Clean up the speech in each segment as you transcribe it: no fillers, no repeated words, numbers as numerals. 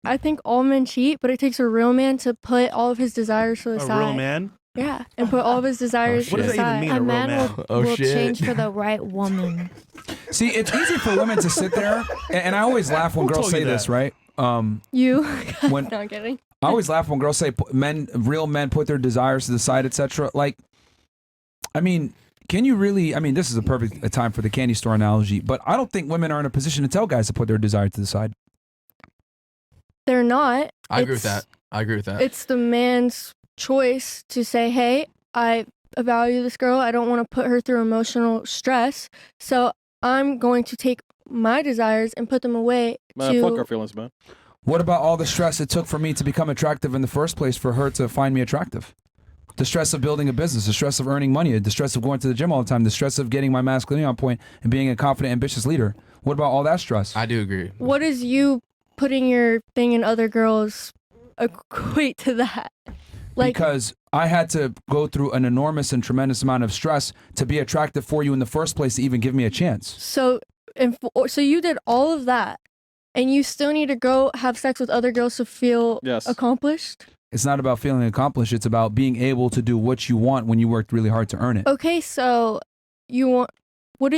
I think all men cheat, but it takes a real man to put all of his desires to the side. A real man? Yeah, and put all of his desires to What the does that even side. mean, A a real man man? will change for the right woman. See, it's easy for women to sit there, and I always laugh when Who girls told you say this, that? right? You? When No, I'm kidding. I always laugh when girls say real men put their desires to the side, etc. Like, I mean, can you really? I mean, this is a perfect time for the candy store analogy, but I don't think women are in a position to tell guys to put their desires to the side. They're not. I agree with that. I agree with that. It's the man's choice to say, hey, I value this girl. I don't want to put her through emotional stress. So I'm going to take my desires and put them away. Man, fuck our feelings, man. What about all the stress it took for me to become attractive in the first place for her to find me attractive? The stress of building a business, the stress of earning money, the stress of going to the gym all the time, the stress of getting my masculinity on point and being a confident, ambitious leader. What about all that stress? I do agree. What is you putting your thing in other girls equate to that? Like, because I had to go through an enormous and tremendous amount of stress to be attractive for you in the first place to even give me a chance. so you did all of that, and you still need to go have sex with other girls to feel accomplished? It's not about feeling accomplished. It's about being able to do what you want when you worked really hard to earn it. Okay, so you want, would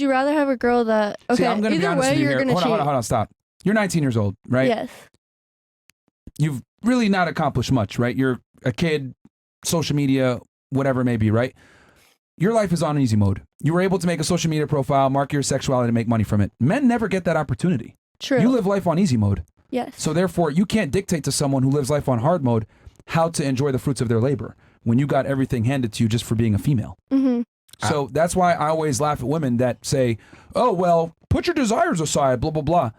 you rather have a girl that, okay, See, I'm gonna be either honest way with you you're here. going to cheat. Hold on, stop. You're 19 years old, right? Yes. You've really not accomplished much, right? You're a kid, social media, whatever it may be, right? Your life is on easy mode. You were able to make a social media profile, market your sexuality, and make money from it. Men never get that opportunity. True. You live life on easy mode. Yes. So therefore, you can't dictate to someone who lives life on hard mode how to enjoy the fruits of their labor when you got everything handed to you just for being a female. Mm-hmm. So that's why I always laugh at women that say, oh, well, put your desires aside, blah, blah, blah.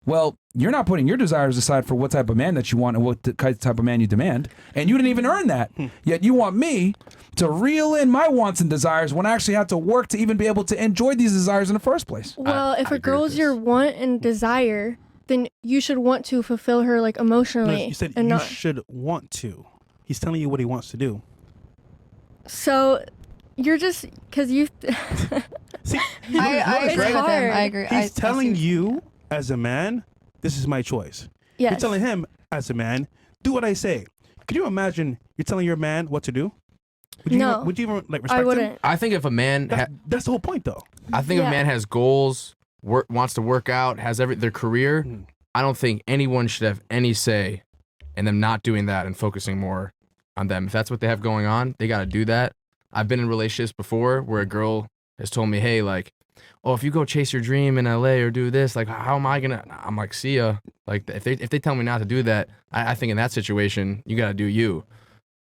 Well, you're not putting your desires aside for what type of man that you want and what type of man you demand. And you didn't even earn that. Yet you want me to reel in my wants and desires when I actually have to work to even be able to enjoy these desires in the first place. Well, if a girl's your want and desire, then you should want to fulfill her like emotionally. No, you said and you not, should want to. He's telling you what he wants to do. So you're just, because you... See, I agree with him. hard. I agree. He's telling you, as a man, this is my choice. Yes. You're telling him, as a man, do what I say. Could you imagine you're telling your man what to do? Would you No. even, would you even like respect I wouldn't. him? I think if a man, That's the whole point, though. I think if a man has goals, wants to work out, has their career, I don't think anyone should have any say in them not doing that and focusing more on them. If that's what they have going on, they got to do that. I've been in relationships before where a girl has told me, hey, like, oh, if you go chase your dream in LA or do this, like, how am I gonna? I'm like, see ya. Like, if they tell me not to do that, I think in that situation, you gotta do you.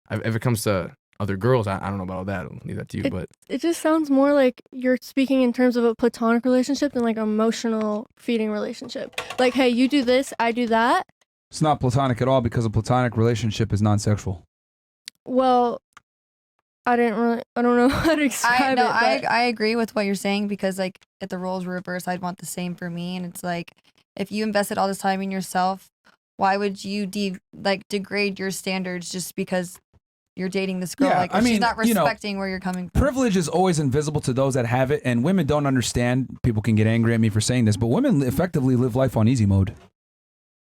If it comes to other girls, I don't know about all that. I'll leave that to you. But It just sounds more like you're speaking in terms of a platonic relationship than like an emotional feeding relationship. Like, hey, you do this, I do that. It's not platonic at all because a platonic relationship is non-sexual. Well, I don't know how to describe it. But I agree with what you're saying because like if the roles were reversed, I'd want the same for me. And it's like if you invested all this time in yourself, why would you degrade your standards just because you're dating this girl? Yeah, like I mean, she's not you know, respecting where you're coming from. Privilege is always invisible to those that have it, and women don't understand. People can get angry at me for saying this, but women effectively live life on easy mode.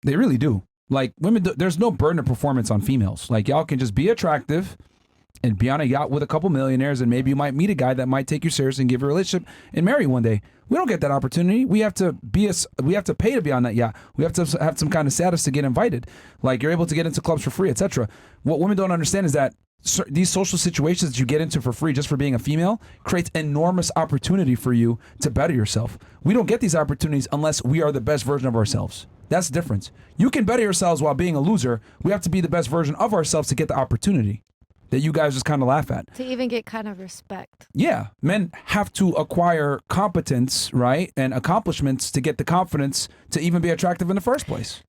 They really do. Like, women, there's no burden of performance on females. Like, y'all can just be attractive and be on a yacht with a couple millionaires, and maybe you might meet a guy that might take you serious and give you a relationship and marry you one day. We don't get that opportunity. We have to we have to pay to be on that yacht. We have to have some kind of status to get invited. Like, you're able to get into clubs for free, etc. What women don't understand is that these social situations that you get into for free just for being a female creates enormous opportunity for you to better yourself. We don't get these opportunities unless we are the best version of ourselves. That's the difference. You can better yourselves while being a loser. We have to be the best version of ourselves to get the opportunity that you guys just kind of laugh at. To even get kind of respect. Yeah, men have to acquire competence, right, and accomplishments to get the confidence to even be attractive in the first place.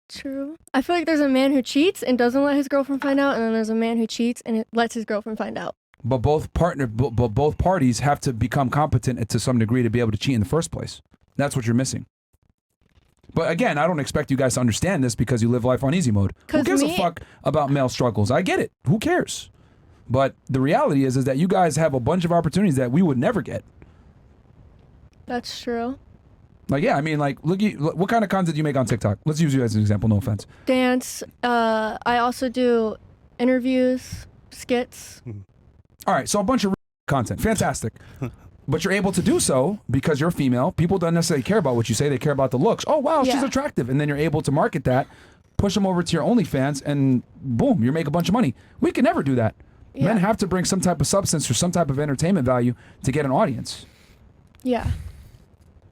True. I feel like there's a man who cheats and doesn't let his girlfriend find out, and then there's a man who cheats and lets his girlfriend find out. But both parties have to become competent to some degree to be able to cheat in the first place. That's what you're missing. But again, I don't expect you guys to understand this because you live life on easy mode. Who gives a fuck about male struggles? I get it. Who cares? But the reality is that you guys have a bunch of opportunities that we would never get. That's true. Like, yeah, I mean, like, what kind of content do you make on TikTok? Let's use you as an example. No offense. Dance. I also do interviews, skits. All right, so a bunch of content. Fantastic. But you're able to do so because you're female. People don't necessarily care about what you say. They care about the looks. Oh, wow, she's Yeah. attractive. And then you're able to market that, push them over to your OnlyFans, and boom, you make a bunch of money. We can never do that. Yeah. Men have to bring some type of substance or some type of entertainment value to get an audience. Yeah.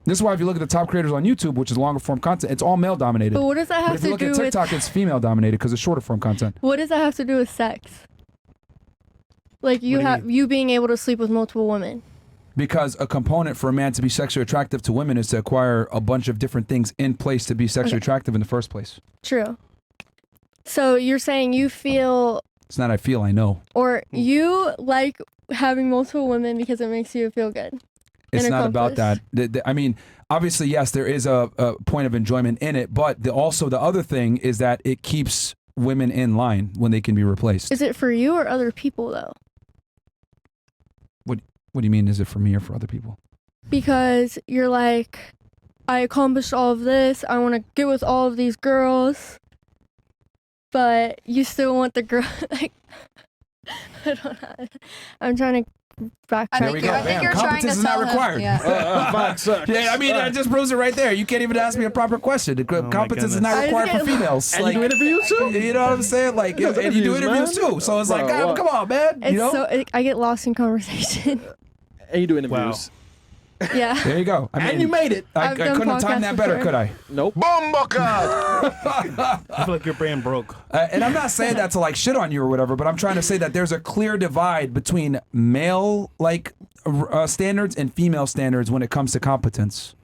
This is why if you look at the top creators on YouTube, which is longer form content, it's all male dominated. But what does that But have if you to look do at with TikTok, it's female dominated because it's shorter form content. what does that have to do with sex? Like you What do you have you being able to sleep with multiple women. Because a component for a man to be sexually attractive to women is to acquire a bunch of different things in place to be sexually Okay. attractive in the first place. True. So you're saying you feel It's not I feel, I know. or you like having multiple women because it makes you feel good. It's And not about that. accomplished. I mean, obviously, yes, there is a point of enjoyment in it, but also the other thing is that it keeps women in line when they can be replaced. Is it for you or other people though? What do you mean? Is it for me or for other people? Because you're like, I accomplished all of this. I want to get with all of these girls, but you still want the girl. Like, I don't know. I'm trying to backtrack. I There think we you're, go. I think Bam. you're trying to Competence is not tell him- required. Yeah. Yeah, I mean, that just proves it right there. You can't even ask me a proper question. The my competence is not goodness. required I for just get- females. And Like, you do interviews too? you know what I'm saying? Like, He does and you do interviews, interviews man. too. So it's like, Bro, God, what? come on, man. It's You know? I get lost in conversation. And you do interviews. Yeah. There you go. I mean, And you made it. I I've done couldn't have timed podcasts that better, before. could I? Nope. I feel like your brain broke. And I'm not saying that to like shit on you or whatever, but I'm trying to say that there's a clear divide between male like standards and female standards when it comes to competence.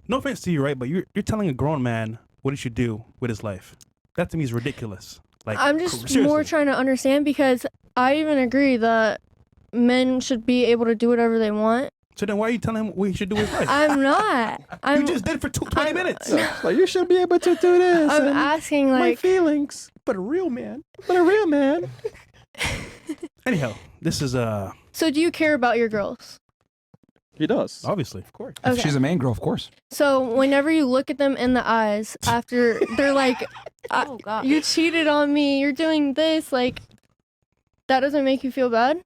No offense to you, right? But you're telling a grown man what he should do with his life. That to me is ridiculous. Like I'm just seriously. more trying to understand because I even agree that men should be able to do whatever they want. So then why are you telling him what he should do with his life? I'm not. You just did it for 20 minutes. Like, you should be able to do this. I'm and asking my like feelings. But a real man. Anyhow, this is so do you care about your girls? He does. obviously, of course. If Okay. she's a main girl, of course. So whenever you look at them in the eyes after they're like Oh God. you cheated on me, you're doing this, like that doesn't make you feel bad?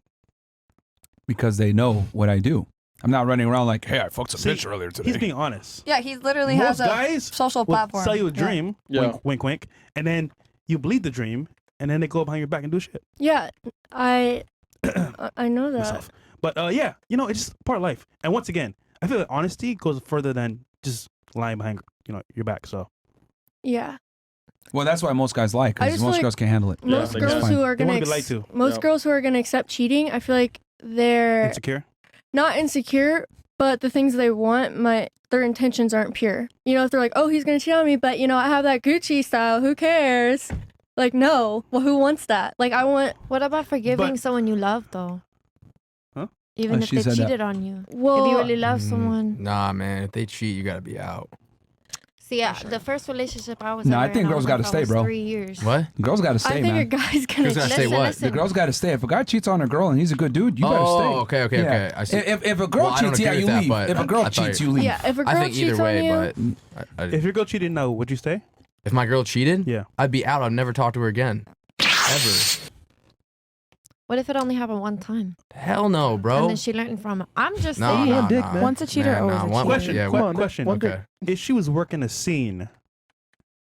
Because they know what I do. I'm not running around like, hey, I fucked some See, bitch earlier today. He's being honest. Yeah, he literally Most has a guys social will platform. sell you a Yeah. dream, Yeah. wink, wink, wink, and then you bleed the dream, and then they go behind your back and do shit. Yeah. I know that. Myself. But yeah, it's just part of life. And once again, I feel like honesty goes further than just lying behind your back. So Yeah. Well, that's why most guys lie, I because just most feel like girls can't handle it. Most Yeah, girls exactly. who are They gonna wanna be lied to. most Yeah. girls who are gonna accept cheating, I feel like they're insecure. not insecure, but the things they want, their intentions aren't pure. If they're like, oh, he's gonna cheat on me, but I have that Gucci style. Who cares? Like, no. Well, who wants that? Like, I want. What about forgiving But- someone you love, though? Huh? Even if she they said that. cheated on you. Well, if you really love Mm, someone. Nah, man. If they cheat, you gotta be out. See, yeah, the first relationship I was Nah, I ever think in, girls was gotta like stay, almost bro. 3 years. What? Girls got to I stay, think a man. guy's gonna. Who's gonna stay what? The girl's got to stay. If a guy cheats on a girl and he's a good dude, you better stay. Oh, okay. Yeah. I see. If a girl Well, I don't cheats, yeah, agree you with that, leave. but If a I girl thought cheats, you- you leave. Yeah, if a girl I think cheats either way, on you, but If your girl cheated now, would you stay? if my girl cheated, Yeah. I'd be out. I'd never talk to her again. Ever. What if it only happened one time? Hell no, And bro. then she learned from it. I'm just No, saying. no, One dick, no. man. Once a cheater, always a cheater. Question. Yeah, Come on, question. one dick. okay. If she was working a scene,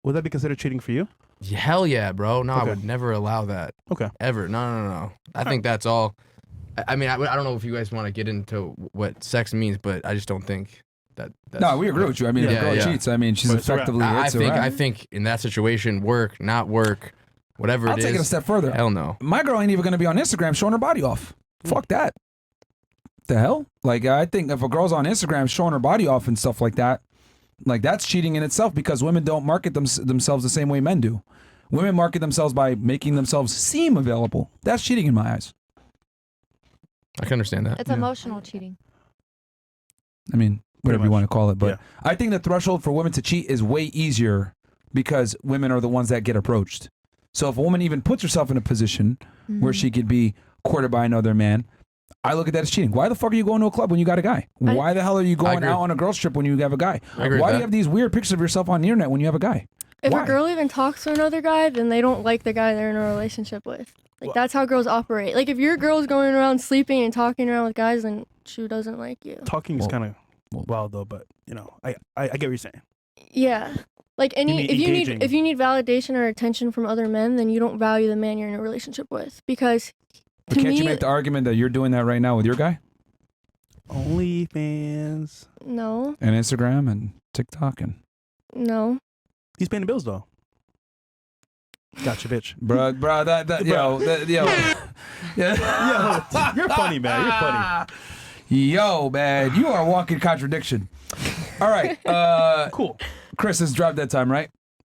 would that be considered cheating for you? Hell yeah, bro. No, I Okay. would never allow that. Okay. Ever. No. I think that's all. I mean, I don't know if you guys want to get into what sex means, but I just don't think that's... No, we agree with you. I mean, if Yeah, a girl yeah. cheats, I mean, she's But it's a wrap. effectively I it's a think wrap. I think in that situation, work, not work, whatever I'll it take it a is. step further. Hell no. My girl ain't even going to be on Instagram showing her body off. Fuck that. The hell? Like, I think if a girl's on Instagram showing her body off and stuff like that, like that's cheating in itself because women don't market themselves the same way men do. Women market themselves by making themselves seem available. That's cheating in my eyes. I can understand that. It's Yeah. emotional cheating. I mean, whatever you much. want to call it. But Yeah. I think the threshold for women to cheat is way easier because women are the ones that get approached. So if a woman even puts herself in a position where she could be courted by another man, I look at that as cheating. Why the fuck are you going to a club when you got a guy? Why the hell are you going agree. out on a girls trip when you have a guy? I agree with Why do that. you have these weird pictures of yourself on the internet when you have a guy? If Why? a girl even talks to another guy, then they don't like the guy they're in a relationship with. Like, that's how girls operate. Like, if your girl's going around sleeping and talking around with guys, then she doesn't like you. Talking is Well- kind of wild though, but you know, I get what you're saying. Yeah. Like, mean engaging. if you need validation or attention from other men, then you don't value the man you're in a relationship with. Because But to can't me, you make the argument that you're doing that right now with your guy? OnlyFans. no, And Instagram and TikTok and no. He's paying the bills though. Gotcha, bitch. bro, yo, Yo, you're funny, man. You're funny. yo, man, you are a walking contradiction. All right, Cool. Chris, it's drop that time, right?